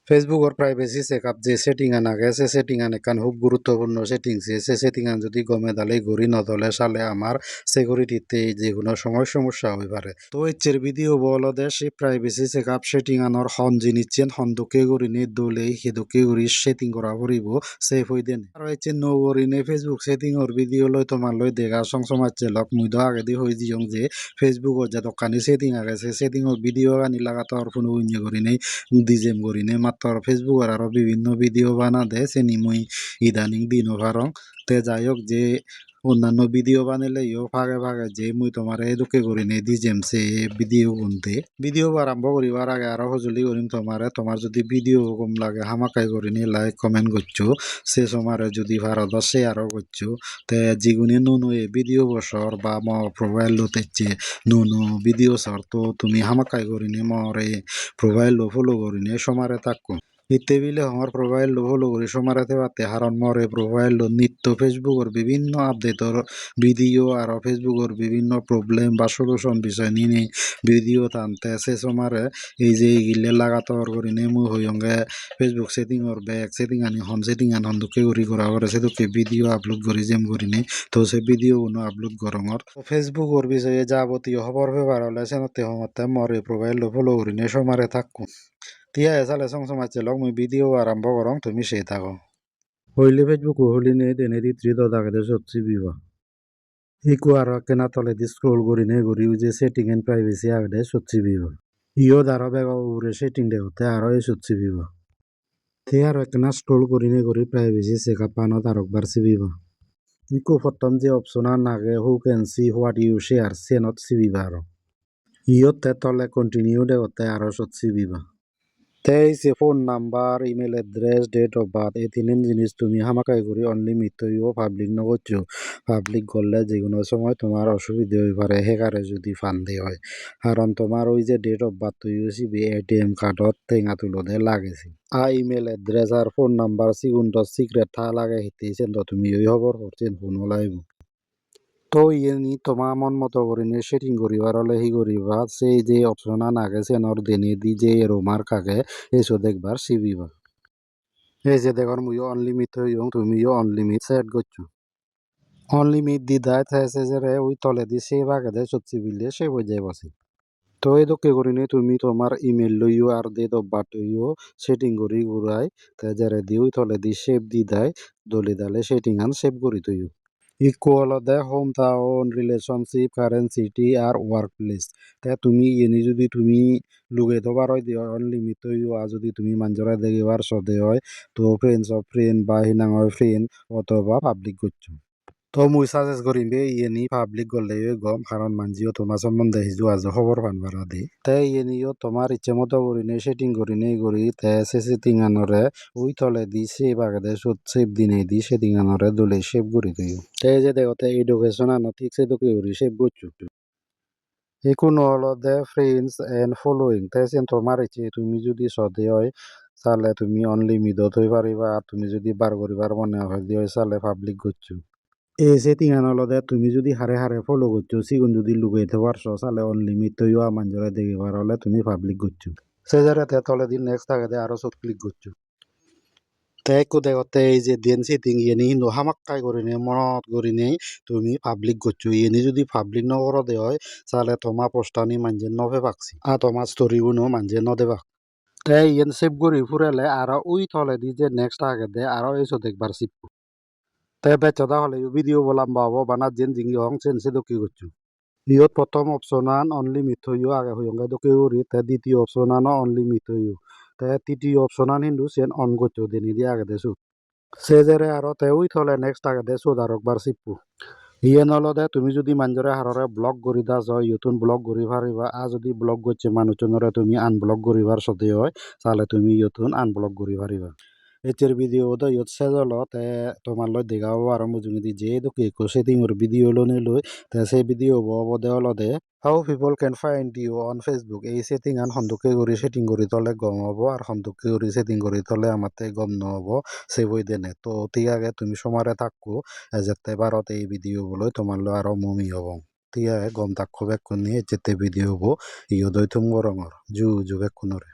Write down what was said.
ফেসবুকৰ privacy checkup যে setting আন আগে সে setting আন একান খুব গুরুত্বপূর্ণ সেটিং সে সেটিং আন যদি গমে দালে ঘড়ি নদলে সালে আমার সিকিউরিটিতে যে কোনো সময় সমস্যা হয়ে পারে তো এর ভিডিও বলদে সে প্রাইভেসি চেকআপ সেটিং আনর হন জিনিসেন হন্দকে গড়ি নে দলে হেদকে গড়ি সেটিং করা পড়িব সেফ হই দেন আর হচ্ছে নো গড়ি নে ফেসবুক সেটিং ওর ভিডিও লই তোমার লই দেখা সংসমাচ্ছে লক মুইদ আগে দি হই দিয়ং যে ফেসবুকত যে দোকানি সেটিং আগে সে সেটিং ওর ভিডিও গানি লাগাতার ফোন উইnye গড়ি নেই ডিজেম গড়ি নে মাত্র ফেসবুক আর বিভিন্ন ভিডিও বানা দে সেনি মুই ইদানিং দিনও পারং তে যাই হোক যে অন্যান্য ভিডিও বানাইলে ইও ভাগে ভাগে যে মুই তোমার এদুকে করি নে দিজেম সে ভিডিও গুনতে ভিডিও আরম্ভ করিবার আগে আরো সজুলি করিম তোমারে তোমার যদি ভিডিও কম লাগে হামাকাই করি নি লাইক কমেন্ট করছো সে সমারে যদি ভারত শেয়ারও করছো তে যিগুনি নুনু এ ভিডিও বসর বা ম প্রোফাইল লতেছে নুনু ভিডিও সর তো তুমি হামাকাই করি নি মরে প্রোফাইল লো ফলো করি নি সমারে তাক্কু ইতে বিলে আমার প্রোফাইল লো ফলো করি সমারাতে পাতে হারণ মরে প্রোফাইল লো নিত্য ফেসবুকের বিভিন্ন আপডেটর ভিডিও আর ফেসবুকের বিভিন্ন প্রবলেম বা সলিউশন বিষয় নিয়ে ভিডিও টানতে সে সমারে এই যে এইগিলে লাগাতার করি নে মুই হইয়ঙ্গে ফেসবুক সেটিংর ব্যাক সেটিং আনি হন সেটিং আন হন দুকে করি করা করে সে দুকে ভিডিও আপলোড করি যেম করি নে তো সে ভিডিও কোনো আপলোড করঙর ফেসবুকের বিষয়ে যাবতীয় খবর পেপার হলে সেনতে হমতে মরে প্রোফাইল লো ফলো করি নে সমারে থাকুন তিয়া এসালে সংসমাচ্ছে লগ মুই ভিডিও আরম্ভ করং তুমি সে থাকো হইলে ফেসবুক হইলি নে দেনে দি ত্রি দাগাদে সচ্ছি বিবা ইকু আর কেনা তলে দি স্ক্রোল করি নে করি যে সেটিং এন্ড প্রাইভেসি আগদে সচ্ছি বিবা ইও দারো বেগা উরে সেটিং দে হতে আরো এ সচ্ছি বিবা তে আর কেনা স্ক্রোল করি নে করি প্রাইভেসি চেকআপ পানো তারক বার সিবিবা ইকু প্রথম যে অপশন আর নাগে who can see what you share সেনত সিবিবা আরো ইয়তে তলে কন্টিনিউ দে হতে আরো সচ্ছি বিবা তেইশে phone number email address date of birth এই তিন জিনিস তুমি হামাকাই করি অনলিমিট তৈও পাবলিক নগরছো পাবলিক করলে যে কোনো সময় তোমার অসুবিধা হয়ে পারে হেকারে যদি ফান্দে হয় কারণ তোমার ওই যে ডেট অফ বার্থ তৈও সিবি এটিএম কার্ডত টেঙা তুলোতে লাগেছি আর ইমেল এড্রেস আর ফোন নাম্বার সিগুন্ড সিক্রেট থা লাগে হিতেছেন তো তুমি ওই খবর করছেন ফোন লাইব তো ইয়েনি তোমা মন মতো করে নিয়ে সেটিং করিবার হলে হি করিবা সেই যে অপশন আগে সেনর দেনে দি যে রোমার কাকে এসো দেখবার সিবিবা এই যে দেখর মুইও অনলিমিট হইয়ং তুমিও অনলিমিট সেট করছো অনলিমিট দি দায় থাইছে যে রে ওই তলে দি সে বাগে দে সচ্ছি বিলে সে বই যাই বসে তো এই দোকে করি নি তুমি তোমার ইমেল লইও আর ডেট অফ বার্থ লইও সেটিং করি ঘুরাই তাই যারে দি ওই তলে দি সেভ দি দেয় দলি দালে সেটিং আন সেভ করি তৈও ইকুয়াল দে home town relationship current city আর ওয়ার্ক প্লেস তে তুমি এনে যদি তুমি লুগে তো বার হয় দিও অনলিমিট হইও আর যদি তুমি মাঞ্জরা দেখিবার সদে হয় তো ফ্রেন্ডস অফ ফ্রেন্ড বা হিনাঙর ফ্রেন্ড অথবা পাবলিক করছো তো মুই সাজেস্ট করিম বে ইয়েনি পাবলিক করলে গম কারণ মানজিও তোমার সম্বন্ধে হিজু আজ খবর পানবার দে তে ইয়েনিও তোমার ইচ্ছে মতো করি নে সেটিং করি নেই করি তে সে সেটিং আনরে ওই তলে দি সেভ আগে দে সেভ দিনে দি সেটিং আনরে দলে সেভ করি দিও তে যে দেখতে এডুকেশন আনো ঠিক সে তো কি করি সেভ করছো এখন হলো দে ফ্রেন্ডস এন্ড ফলোইং তে সেন তোমার ইচ্ছে তুমি যদি সদে হয় তাহলে তুমি অনলিমিটেড হই পারিবা আর তুমি যদি বার করিবার মনে হয় দিয়ে তাহলে পাবলিক করছো এই সেটিং আনলদে তুমি যদি হারে হারে ফলো করছো সিগুন যদি লুকাইতে পারছো তাহলে অনলিমিট তৈও মাঞ্জরে দেখিবার হলে তুমি পাবলিক করছো সে জায়গাতে তলে দিন নেক্সট থাকে আরো সব ক্লিক করছো তে একু দেখতে এই যে দেন সেটিং ইয়ে হিন্দু হামাক্কাই করি নে মনত করি নেই তুমি পাবলিক করছো ইয়ে যদি পাবলিক নগর দে হয় তাহলে তোমার পোস্টানি মানজে নভে পাকছি আর তোমার স্টোরি গুলো মানজে নদে পাক তে ইয়েন সেভ করি ফুরালে আরো ওই তলে দি যে নেক্সট আগে দে আরো এইসব দেখবার শিখবো তে বেচা তাহলে ভিডিও বলাম বাবো বানা যেন জিঙ্গি হং সেন সে দকি করছো ইয়ত প্রথম অপশন আন অনলিমিট হইও আগে হইয়ঙ্গা দকি করি তে দ্বিতীয় অপশন আন অনলিমিট হইও তে তৃতীয় অপশন আন হিন্দু সেন অন করছো দেনি দিয়ে আগে দেছো সে জেরে আরো তে উই থলে নেক্সট আগে দেছো আর একবার শিখবো ইয়ে নলদে তুমি যদি মানজরে হাররে ব্লগ করি দাস হয় ইয়তুন ব্লগ করি পারিবা আর যদি ব্লগ করছে মানুষজনরে তুমি আনব্লগ করিবার সতে হয় তাহলে তুমি ইয়তুন আনব্লগ করি পারিবা এর ভিডিও তো ইয়ত সেজল তে তোমার লয় দেখাবো আর মুজুমিদি যে দুঃখে সেটিং ওর ভিডিও লনে লই তে সেই ভিডিও বদে হলদে how people can find you on Facebook এই সেটিং আন হন্দুকে করি সেটিং করি তলে গম হবো আর হন্দুকে করি সেটিং করি তলে আমাতে গম নহবো সে বই দেনে তো অতি আগে তুমি সমারে থাকো যেতে ভারত এই ভিডিও বলে তোমার লো আরো মমি হব তিয়া গম থাকো বেকুনি যেতে ভিডিও হবো ইয় দই তুম গরমর জু জু বেকুনরে